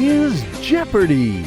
is Jeopardy!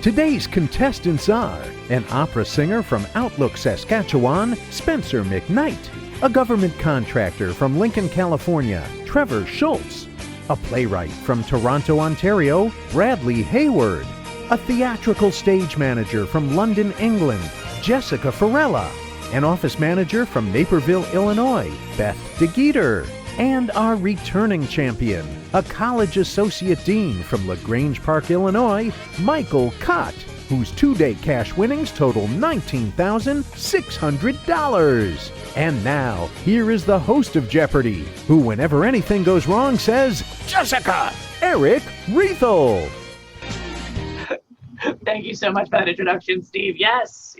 Today's contestants are an opera singer from Outlook, Saskatchewan, Spencer McKnight, a government contractor from Lincoln, California, Trevor Schultz, a playwright from Toronto, Ontario, Bradley Hayward, a theatrical stage manager from London, England, Jessica Farella, an office manager from Naperville, Illinois, Beth DeGeeter, and our returning champion, a college associate dean from LaGrange Park, Illinois, Micheal Cott, whose two-day cash winnings total $19,600. And now, here is the host of Jeopardy, who whenever anything goes wrong says, Jessica, Eric Reithel. Thank you so much for that introduction, Steve. Yes.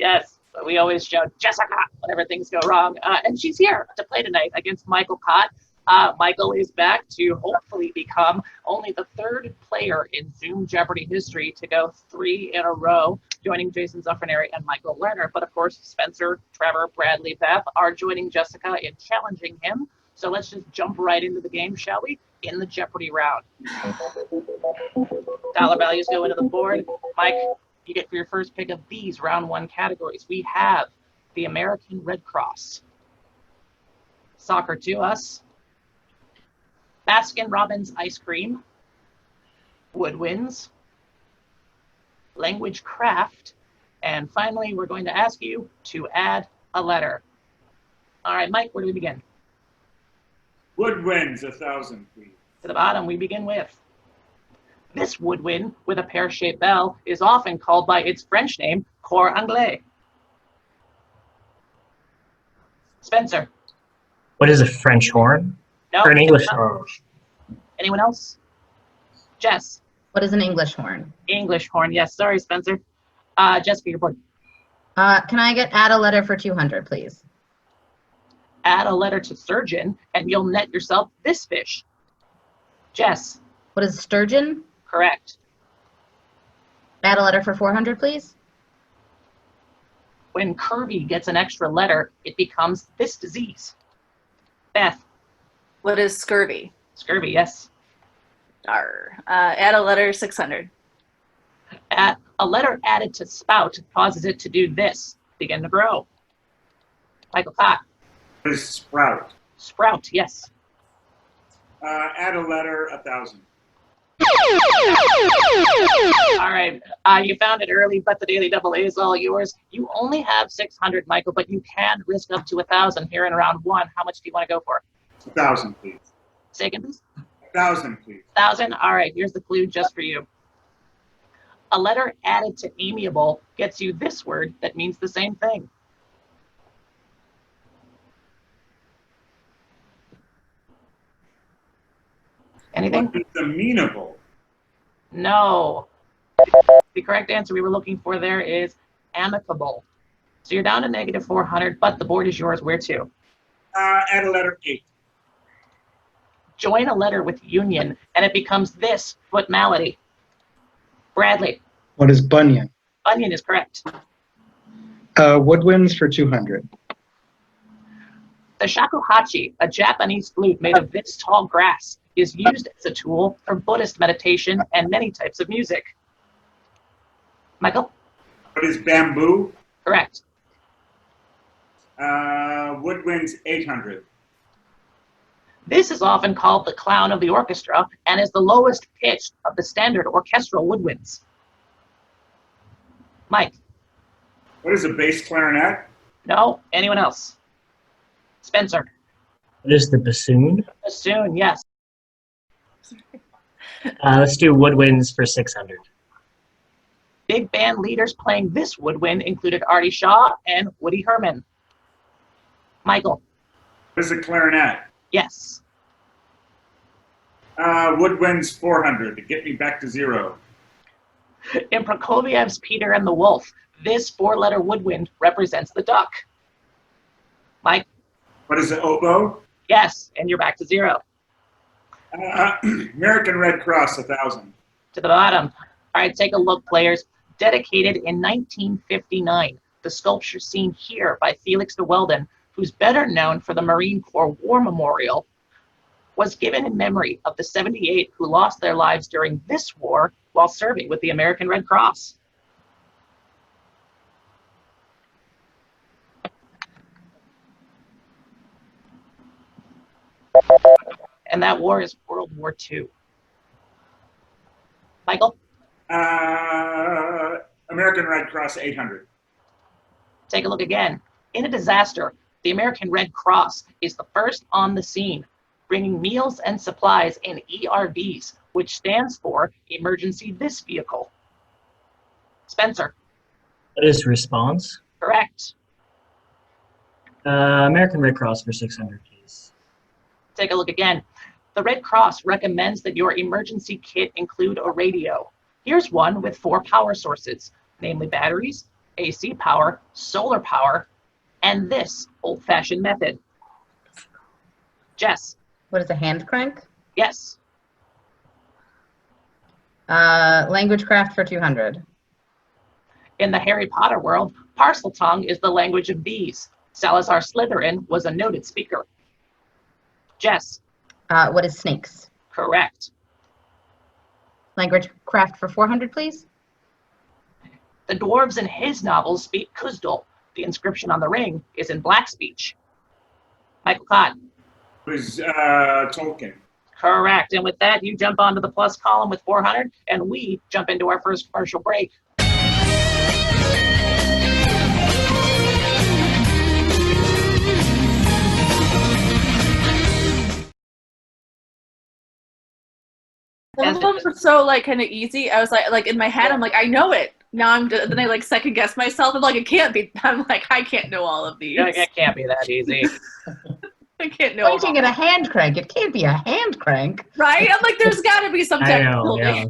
We always shout Jessica whenever things go wrong. And she's here to play tonight against Micheal Cott. Micheal is back to hopefully become only the third player in Zoom Jeopardy history to go 3 in a row, joining Jason Zuffernary and Michael Lerner. But of course, Spencer, Trevor, Bradley, Beth are joining Jessica in challenging him. So let's just jump right into the game, shall we? In the Jeopardy round. Dollar values go into the board. Mike, you get for your first pick of these round 1 categories. We have the American Red Cross, Soccer to Us, Baskin-Robbins ice cream, woodwinds, language craft, and finally, we're going to ask you to add a letter. All right, Mike, where do we begin? Woodwinds, 1,000, please. To the bottom, we begin with this woodwind with a pear-shaped bell is often called by its French name, cor anglais. Spencer. What is a French horn? No. Or an English horn? Anyone else? Jess. What is an English horn? English horn, yes. Sorry, Spencer. Jessica, your board. Can I add a letter for 200, please? Add a letter to surgeon, and you'll net yourself this fish. Jess. What is sturgeon? Correct. Add a letter for 400, please. When curvy gets an extra letter, it becomes this disease. Beth. What is scurvy? Scurvy, yes. Add a letter, 600. A letter added to spout causes it to do this, begin to grow. Micheal Cott. What is sprout? Sprout, yes. Add a letter, 1,000. All right, you found it early, but the Daily Double is all yours. You only have 600, Michael, but you can risk up to 1,000 here in round 1. How much do you want to go for? 1,000, please. Say again, please. 1,000, please. 1,000? All right, here's the clue just for you. A letter added to amiable gets you this word that means the same thing. Anything? What is amenable? No. The correct answer we were looking for there is amicable. So you're down to negative 400, but the board is yours. Where to? Add a letter, 8. Join a letter with union, and it becomes this foot malady. Bradley. What is bunion? Bunion is correct. Woodwinds for 200. The shakuhachi, a Japanese flute made of this tall grass, is used as a tool for Buddhist meditation and many types of music. Michael? What is bamboo? Correct. Woodwinds, 800. This is often called the clown of the orchestra and is the lowest pitch of the standard orchestral woodwinds. Mike? What is a bass clarinet? No? Anyone else? Spencer? What is the bassoon? Bassoon, yes. Let's do woodwinds for 600. Big band leaders playing this woodwind included Artie Shaw and Woody Herman. Michael? What is a clarinet? Yes. Woodwinds, 400 to get me back to 0. In Prokofiev's Peter and the Wolf, this 4-letter woodwind represents the duck. Mike? What is an oboe? Yes, and you're back to 0. American Red Cross, 1,000. To the bottom. All right, take a look, players. Dedicated in 1959, the sculpture seen here by Felix de Weldon, who's better known for the Marine Corps War Memorial, was given in memory of the 78 who lost their lives during this war while serving with the American Red Cross? And that war is World War II. Michael? American Red Cross 800. Take a look again. In a disaster, the American Red Cross is the first on the scene, bringing meals and supplies in ERVs, which stands for Emergency This Vehicle. Spencer? What is response? Correct. American Red Cross for 600, please. Take a look again. The Red Cross recommends that your emergency kit include a radio. Here's one with 4 power sources, namely batteries, AC power, solar power, and this old-fashioned method. Jess? What is a hand crank? Yes. Language craft for 200. In the Harry Potter world, Parseltongue is the language of bees. Salazar Slytherin was a noted speaker. Jess? What is snakes? Correct. Language craft for 400, please. The dwarves in his novels speak Kuzdal. The inscription on the ring is in Black speech. Michael Cott? It was Tolkien. Correct. And with that, you jump onto the plus column with 400, and we jump into our first commercial break. Some of them were so like kind of easy. I was like in my head, I'm like, I know it. Now then I like second guess myself. I'm like, it can't be. I'm like, I can't know all of these. It can't be that easy. I can't know. Pointing at a hand crank. It can't be a hand crank. Right? I'm like, there's got to be some technical yeah.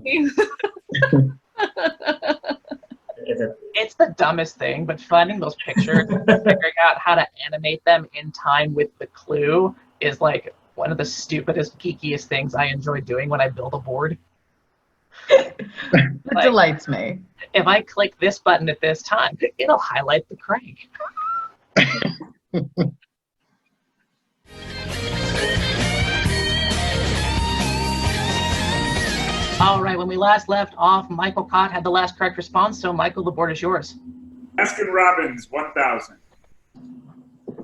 It's the dumbest thing, but finding those pictures and figuring out how to animate them in time with the clue is like one of the stupidest, geekiest things I enjoy doing when I build a board. It delights me. If I click this button at this time, it'll highlight the crank. All right, when we last left off, Michael Cott had the last correct response, so Michael, the board is yours. Baskin Robbins 1000.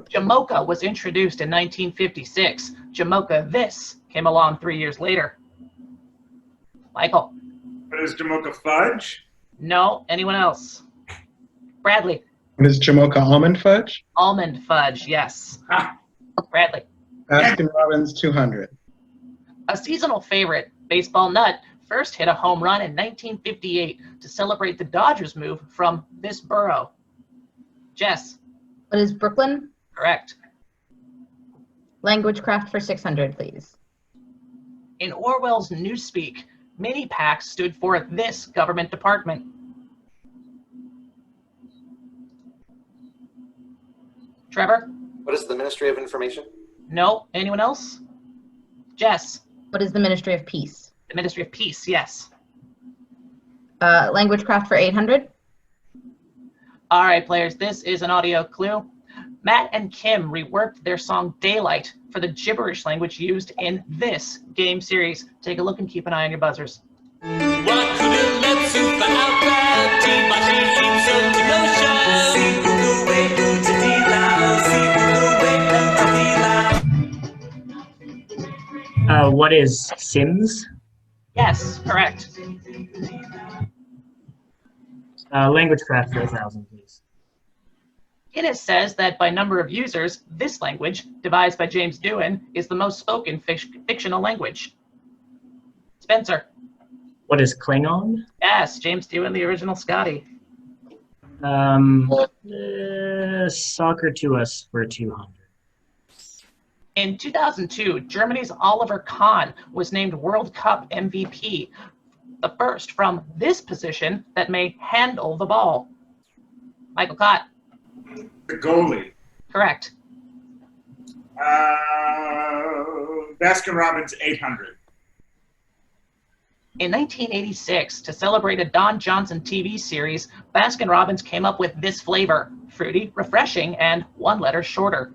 Jamocha was introduced in 1956. Jamocha This came along 3 years later. Michael? What is Jamocha Fudge? No. Anyone else? Bradley? What is Jamocha Almond Fudge? Almond Fudge, yes. Bradley? Baskin Robbins 200. A seasonal favorite, Baseball Nut, first hit a home run in 1958 to celebrate the Dodgers' move from this borough. Jess? What is Brooklyn? Correct. Language craft for 600, please. In Orwell's Newspeak, mini-PAC stood for this government department. Trevor? What is the Ministry of Information? No. Anyone else? Jess? What is the Ministry of Peace? The Ministry of Peace, yes. Language craft for 800. All right, players, this is an audio clue. Matt and Kim reworked their song Daylight for the gibberish language used in this game series. Take a look and keep an eye on your buzzers. What is Sims? Yes, correct. Language craft for 1,000, please. Guinness says that by number of users, this language, devised by James Doohan, is the most spoken fictional language. Spencer? What is Klingon? Yes, James Doohan, the original Scotty. Soccer to us for 200. In 2002, Germany's Oliver Kahn was named World Cup MVP, the first from this position that may handle the ball. Michael Cott? The goalie. Correct. Baskin Robbins 800. In 1986, to celebrate a Don Johnson TV series, Baskin Robbins came up with this flavor: fruity, refreshing, and one letter shorter.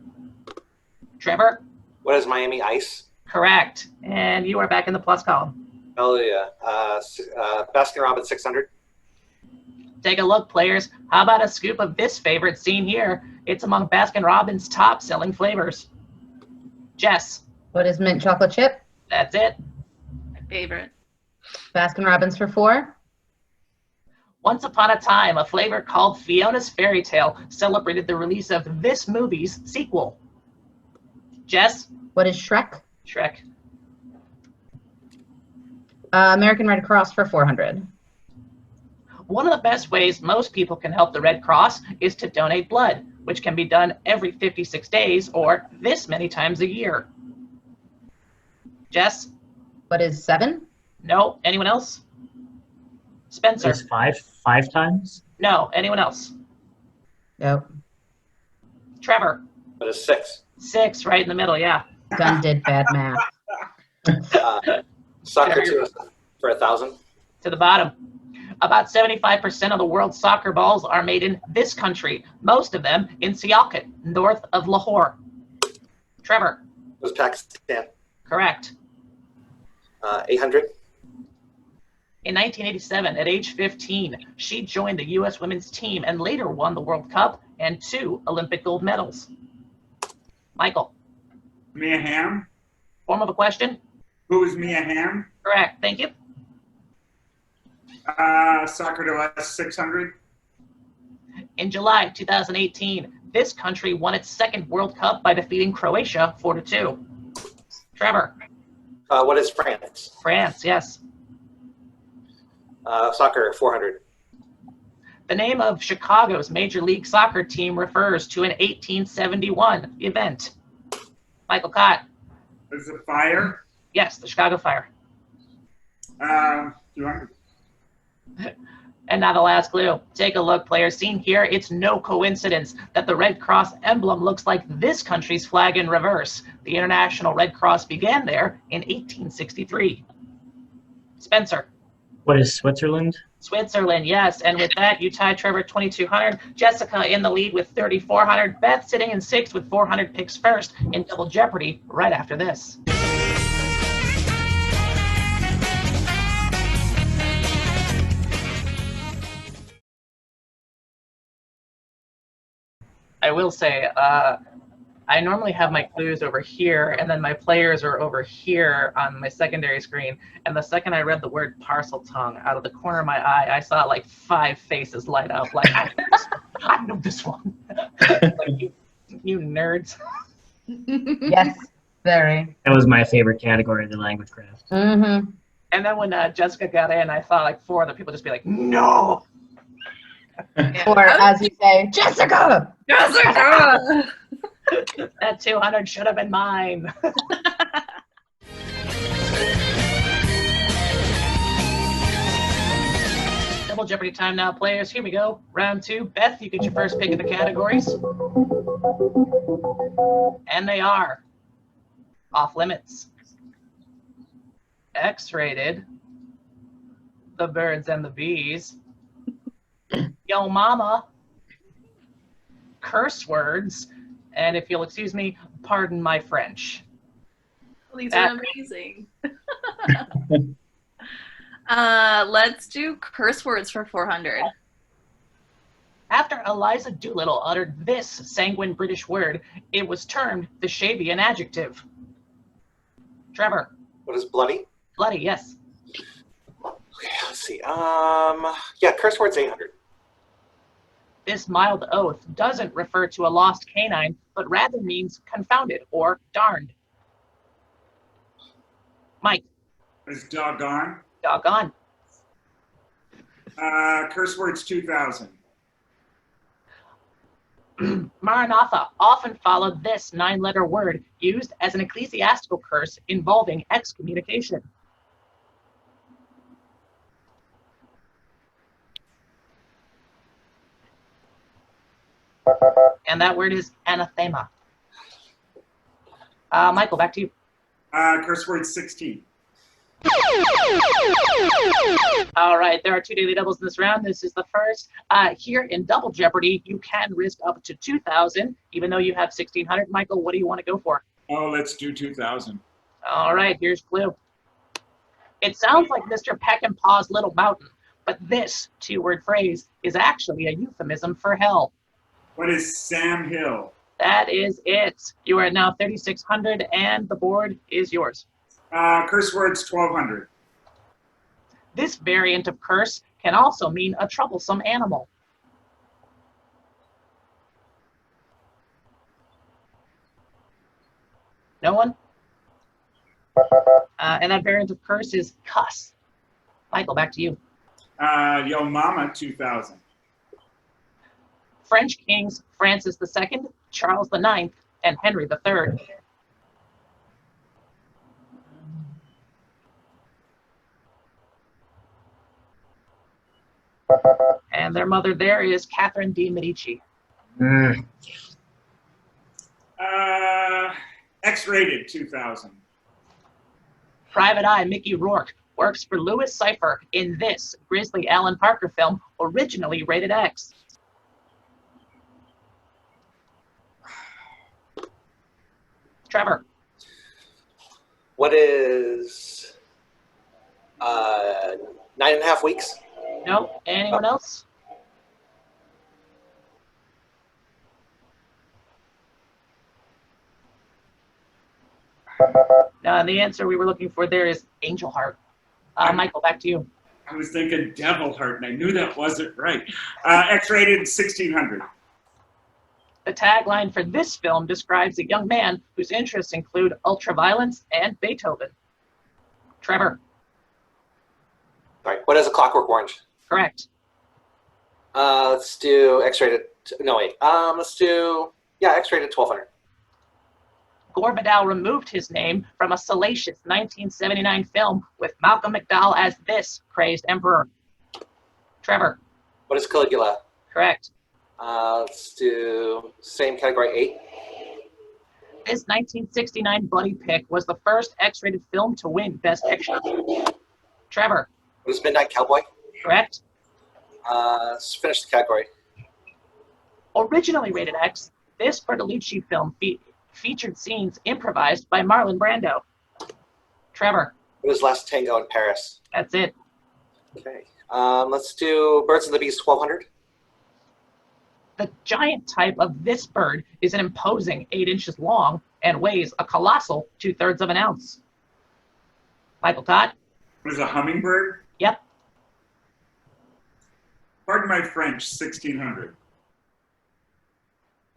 Trevor? What is Miami Ice? Correct. And you are back in the plus column. Oh, yeah. Baskin Robbins 600. Take a look, players. How about a scoop of this favorite seen here? It's among Baskin Robbins' top-selling flavors. Jess. What is mint chocolate chip? That's it. My favorite. Baskin Robbins for 4. Once upon a time, a flavor called Fiona's Fairy Tale celebrated the release of this movie's sequel. Jess. What is Shrek? Shrek. American Red Cross for 400. One of the best ways most people can help the Red Cross is to donate blood, which can be done every 56 days or this many times a year. Jess? What is 7? No. Anyone else? Spencer? Is 5 times? No. Anyone else? Nope. What Trevor? is 6? 6, right in the middle, yeah. Gun did bad math. Soccer 2 for 1,000. To the bottom. About 75% of the world's soccer balls are made in this country, most of them in Sialkot, north of Lahore. Trevor? It was Pakistan. Correct. 800. In 1987, at age 15, she joined the U.S. women's team and later won the World Cup and 2 Olympic gold medals. Michael? Mia Hamm. Form of a question? Who is Mia Hamm? Correct. Thank you. Soccer to us 600. In July 2018, this country won its second World Cup by defeating Croatia 4-2. Trevor? What is France? France, yes. Soccer 400. The name of Chicago's Major League Soccer team refers to an 1871 event. Michael Cott? Is it Fire? Yes, the Chicago Fire. 200. And now the last clue. Take a look, players. Seen here, it's no coincidence that the Red Cross emblem looks like this country's flag in reverse. The International Red Cross began there in 1863. Spencer? What is Switzerland? Switzerland, yes. And with that, you tie Trevor 2,200. Jessica in the lead with 3,400. Beth sitting in 6th with 400 picks first in Double Jeopardy right after this. I will say, I normally have my clues over here, and then my players are over here on my secondary screen. And the second I read the word parcel tongue, out of the corner of my eye, I saw like 5 faces light up. Like, I know this one. Like, you nerds. Yes, very. That was my favorite category, the language craft. Mm-hmm. And then when Jessica got in, I saw like 4 other people just be like, no. Or as you say, Jessica! Jessica! That 200 should have been mine. Double Jeopardy time now, players. Here we go. Round 2. Beth, you get your first pick of the categories. And they are Off Limits, X-Rated, The Birds and the Bees, Yo Mama, Curse Words, and if you'll excuse me, pardon my French. These are amazing. Let's do curse words for 400. After Eliza Doolittle uttered this sanguine British word, it was termed the Shavian adjective. Trevor? What is bloody? Bloody, yes. Okay, let's see. Yeah, curse words 800. This mild oath doesn't refer to a lost canine, but rather means confounded or darned. Mike? Is doggone? Doggone. Curse words 2000. Maranatha often followed this 9-letter word used as an ecclesiastical curse involving excommunication. And that word is anathema. Michael, back to you. Curse words 16. All right, there are 2 daily doubles in this round. This is the first. Here in Double Jeopardy, you can risk up to 2,000, even though you have 1,600. Michael, what do you want to go for? Oh, let's do 2000. All right, here's clue. It sounds like Mr. Peckinpah's Little Mountain, but this two-word phrase is actually a euphemism for hell. What is Sam Hill? That is it. You are now 3,600, and the board is yours. Curse words 1,200. This variant of curse can also mean a troublesome animal. No one? And that variant of curse is cuss. Michael, back to you. Yo Mama 2,000. French kings Francis II, Charles IX, and Henry III. And their mother there is Catherine de' Medici. X-rated 2,000. Private Eye Mickey Rourke works for Louis Cypher in this Grizzly Allen Parker film, originally rated X. Trevor. What is 9.5 weeks? No? Anyone else? The answer we were looking for there is Angel Heart. Michael, back to you. I was thinking Devil Heart, and I knew that wasn't right. X-rated 1,600. The tagline for this film describes a young man whose interests include ultraviolence and Beethoven. Trevor. All right. What is a Clockwork Orange? Correct. Let's do X-rated. No, wait. Let's do, X-rated 1,200. Gore Vidal removed his name from a salacious 1979 film with Malcolm McDowell as this crazed emperor. Trevor. What is Caligula? Correct. Let's do same category, 8. This 1969 Buddy Pick was the first X-rated film to win Best Picture. Trevor. What is Midnight Cowboy? Correct. Let's finish the category. Originally rated X, this Bertolucci film featured scenes improvised by Marlon Brando. Trevor. What is Last Tango in Paris? That's it. Okay. Let's do Birds of the Beast 1,200. The giant type of this bird is an imposing 8 inches long and weighs a colossal 2/3 of an ounce. Michael Todd. What is a hummingbird? Yep. Pardon my French, 1,600.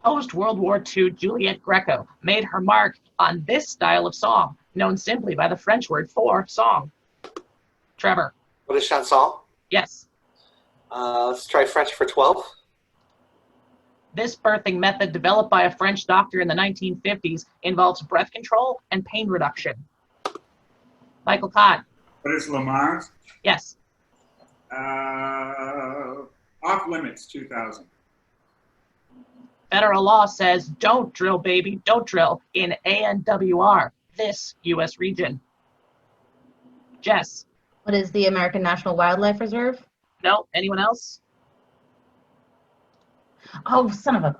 Post-World War II Juliette Greco made her mark on this style of song, known simply by the French word for song. Trevor. What is chanson? Yes. Let's try French for 12. This birthing method, developed by a French doctor in the 1950s, involves breath control and pain reduction. Michael Todd. What is Lamont? Yes. Off limits 2,000. Federal law says don't drill, baby, don't drill in ANWR, this U.S. region. Jess. What is the American National Wildlife Reserve? No? Anyone else? Oh, son of a...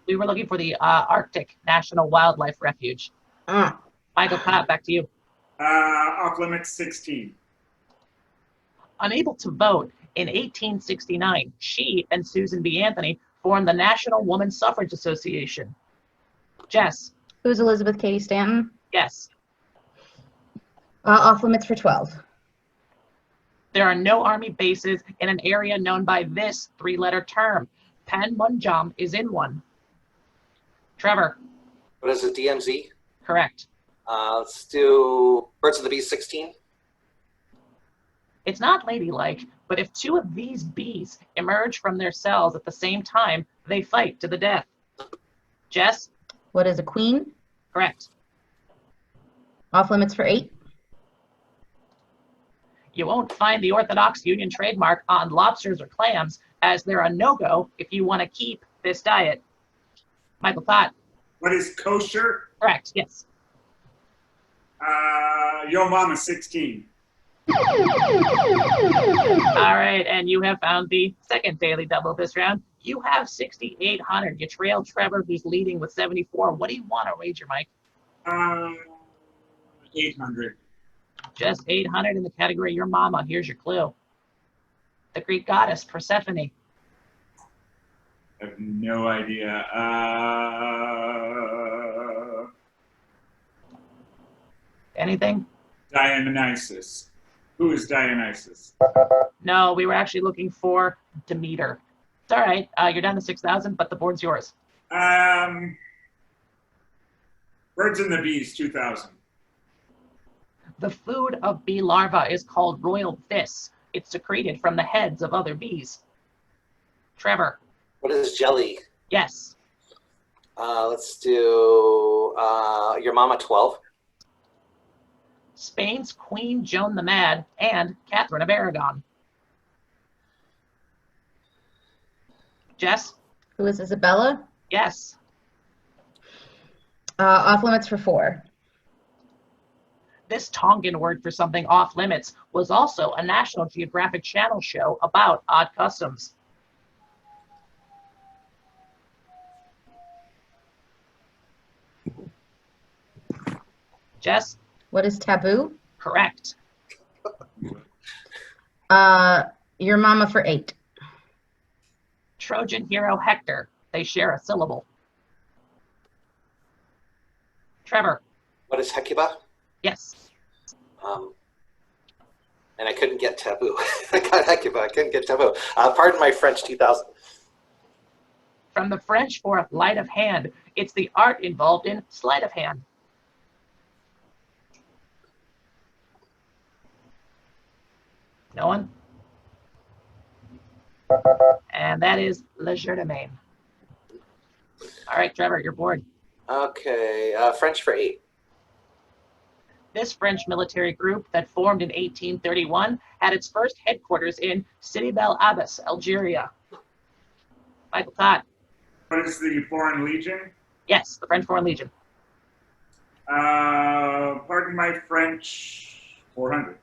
We were looking for the Arctic National Wildlife Refuge. Michael Todd, back to you. Off limits 16. Unable to vote, in 1869, she and Susan B. Anthony formed the National Woman Suffrage Association. Jess. Who's Elizabeth Cady Stanton? Yes. Off limits for 12. There are no Army bases in an area known by this 3-letter term. Panmunjom is in one. Trevor. What is it, DMZ? Correct. Let's do Birds of the Beast 16. It's not ladylike, but if 2 of these bees emerge from their cells at the same time, they fight to the death. Jess? What is a queen? Correct. Off limits for 8. You won't find the Orthodox Union trademark on lobsters or clams, as they're a no-go if you want to keep this diet. Michael Todd. What is kosher? Correct, yes. Yo Mama 16. All right, and you have found the second daily double this round. You have 6,800. You trail Trevor, who's leading with 74. What do you want to wager, Mike? 800. Just 800 in the category Your Mama. Here's your clue. The Greek goddess Persephone. I have no idea. Anything? Dionysus. Who is Dionysus? No, we were actually looking for Demeter. It's all right. You're down to 6,000, but the board's yours. Birds and the Bees, 2,000. The food of bee larvae is called royal fish. It's secreted from the heads of other bees. Trevor. What is jelly? Yes. Let's do Your Mama 12. Spain's Queen Joan the Mad and Catherine of Aragon. Jess? Who is Isabella? Yes. Off limits for 4. This Tongan word for something off limits was also a National Geographic Channel show about odd customs. Jess? What is taboo? Correct. Your Mama for 8. Trojan hero Hector. They share a syllable. Trevor. What is Hecuba? Yes. And I couldn't get taboo. I got Hecuba. I couldn't get taboo. Pardon my French, 2,000. From the French for light of hand, it's the art involved in sleight of hand. No one? And that is legerdemain. All right, Trevor, you're bored. Okay, French for 8. This French military group that formed in 1831 had its first headquarters in Sidi Bel Abbas, Algeria. Michael Todd. What is the Foreign Legion? Yes, the French Foreign Legion. Pardon my French, 400.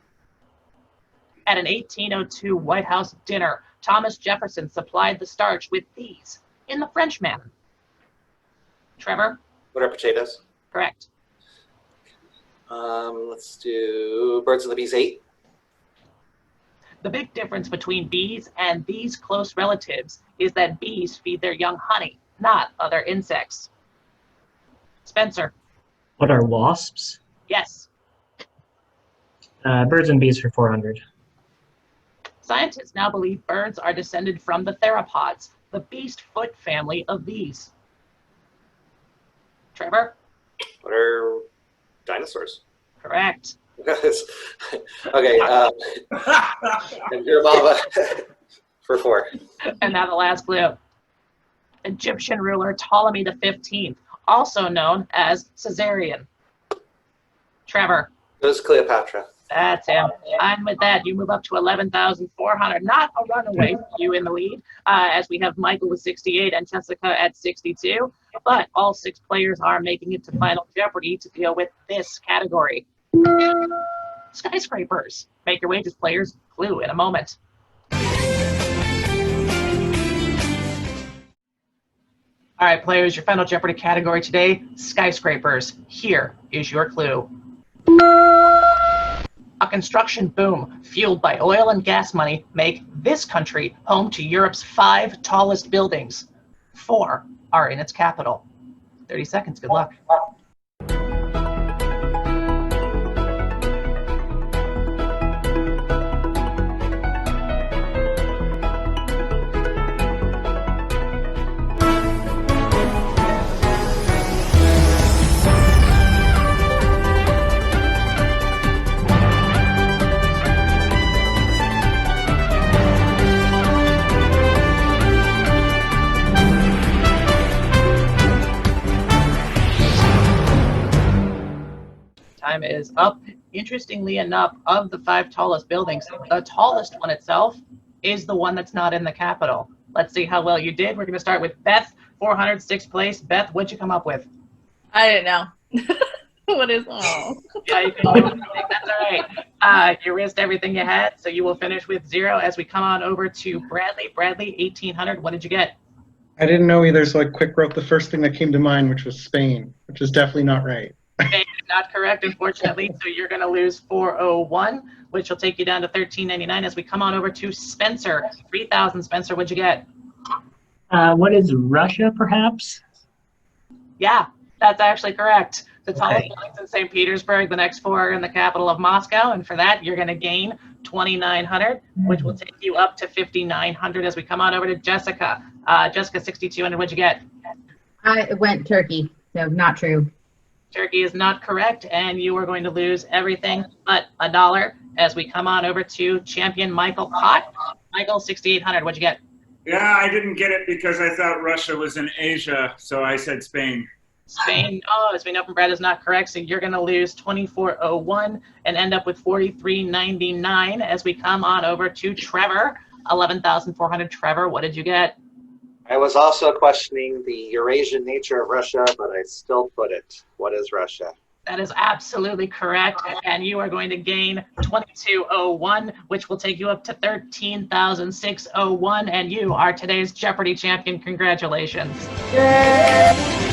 At an 1802 White House dinner, Thomas Jefferson supplied the starch with these in the French manner. Trevor? What are potatoes? Correct. Let's do Birds and the Bees 8. The big difference between bees and these close relatives is that bees feed their young honey, not other insects. Spencer? What are wasps? Yes. Birds and bees for 400. Scientists now believe birds are descended from the theropods, the beast foot family of bees. Trevor? What are dinosaurs? Correct. Okay, and Your Mama for 4. And now the last clue. Egyptian ruler Ptolemy XV, also known as Caesarion. Trevor? What is Cleopatra? That's him. And with that, you move up to 11,400. Not a runaway for you in the lead, as we have Michael with 68 and Jessica at 62. But all 6 players are making it to Final Jeopardy to deal with this category. Skyscrapers. Make your wages, players. Clue in a moment. All right, players, your Final Jeopardy category today, skyscrapers. Here is your clue. A construction boom fueled by oil and gas money make this country home to Europe's 5 tallest buildings. 4 are in its capital. 30 seconds, good luck. Time is up. Interestingly enough, of the 5 tallest buildings, the tallest one itself is the one that's not in the capital. Let's see how well you did. We're going to start with Beth, 406th place. Beth, what'd you come up with? I didn't know. What is all? Yeah, you can leave it. That's all right. You risked everything you had, so you will finish with 0 as we come on over to Bradley. Bradley, 1,800. What did you get? I didn't know either, so I quick wrote the first thing that came to mind, which was Spain, which is definitely not right. Spain is not correct, unfortunately. So you're going to lose 401, which will take you down to 1399 as we come on over to Spencer. 3,000, Spencer. What'd you get? What is Russia, perhaps? Yeah, that's actually correct. The tallest Okay. building's in St. Petersburg. The next four are in the capital of Moscow. And for that, you're going to gain 2,900, which will take you up to 5,900 as we come on over to Jessica. Jessica, 6,200. What'd you get? I went Turkey, so not true. Turkey is not correct, and you are going to lose everything but $1 as we come on over to champion Michael Cott. Michael, 6,800. What'd you get? Yeah, I didn't get it because I thought Russia was in Asia, so I said Spain. Spain, as we know from Brad, is not correct, so you're going to lose 2,401 and end up with 4,399 as we come on over to Trevor. 11,400. Trevor, what did you get? I was also questioning the Eurasian nature of Russia, but I still put it. What is Russia? That is absolutely correct, and you are going to gain 2,201, which will take you up to 13,601, and you are today's Jeopardy champion. Congratulations. Yay!